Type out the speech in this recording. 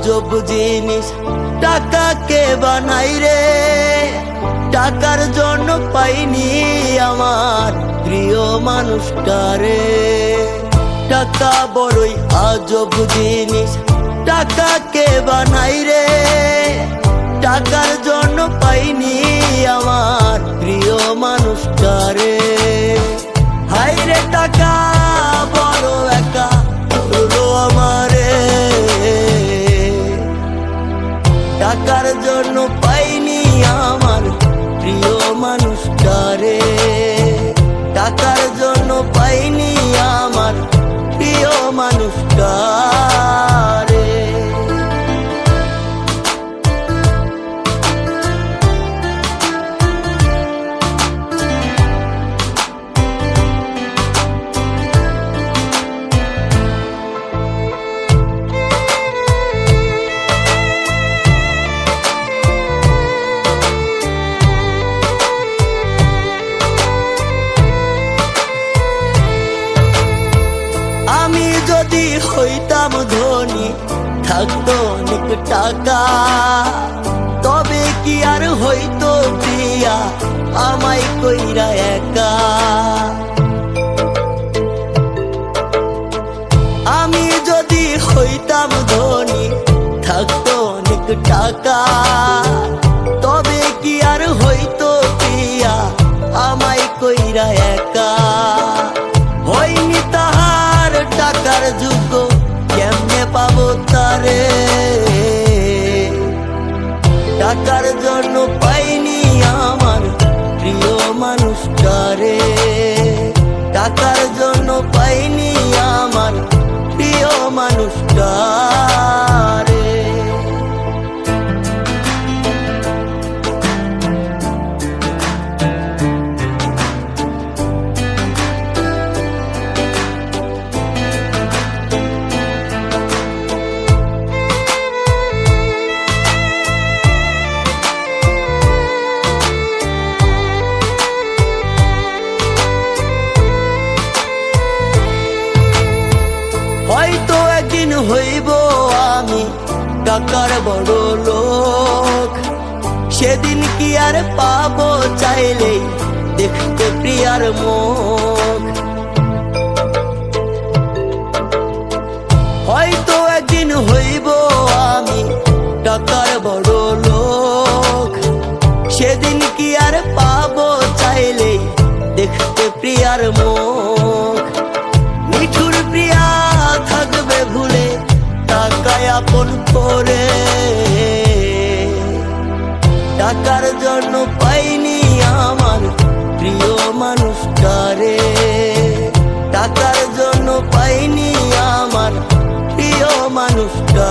আজব জিনিস টাকাকে বানাই রে, টাকার জন্য পাইনি আমার প্রিয় মানুষটারে। টাকা বড়ই আজব জিনিস টাকাকে বানাই রে, টাকার জন্য পাইনি আমার প্রিয় মানুষটারে। হাই রে টাকা বড় একা হলো আমারে, টাকার জন্য পাইনি আমার প্রিয় মানুষটারে। টাকার জন্য পাইনি আমার প্রিয় মানুষটারে। আমি যদি হইতাম ধনী, থাকতো অনেক টাকা, তবে কি আর হইতো প্রিয়া আমায় কইরা একা। আমি যদি হইতাম ধনী, থাকতো অনেক টাকা, তবে কি আর হইতো প্রিয়া আমায় কইরা একা। হইনি তাহার টাকার যোগ্য, কেমনে পাবো তারে। টাকার জন্য পাইনি আমার প্রিয় মানুষটারে, টাকার জন্য পাইনি আমার প্রিয় মানুষটারে। হয়তো একদিন হইব আমি টাকার বড় লোক, সেদিন কি আর পাবো চাইলেই দেখতে প্রিয়ার মুখ। হয়তো একদিন হইব আমি টাকার বড় লোক, সেদিন কি আর পাবো চাইলেই দেখতে প্রিয়ার মুখ। মিঠুর প্রিয়া থাকবে ভুলে টাকায় আপন করে, টাকার জন্য পাইনি আমার প্রিয় মানুষটারে। টাকার জন্য পাইনি আমার প্রিয় মানুষটা।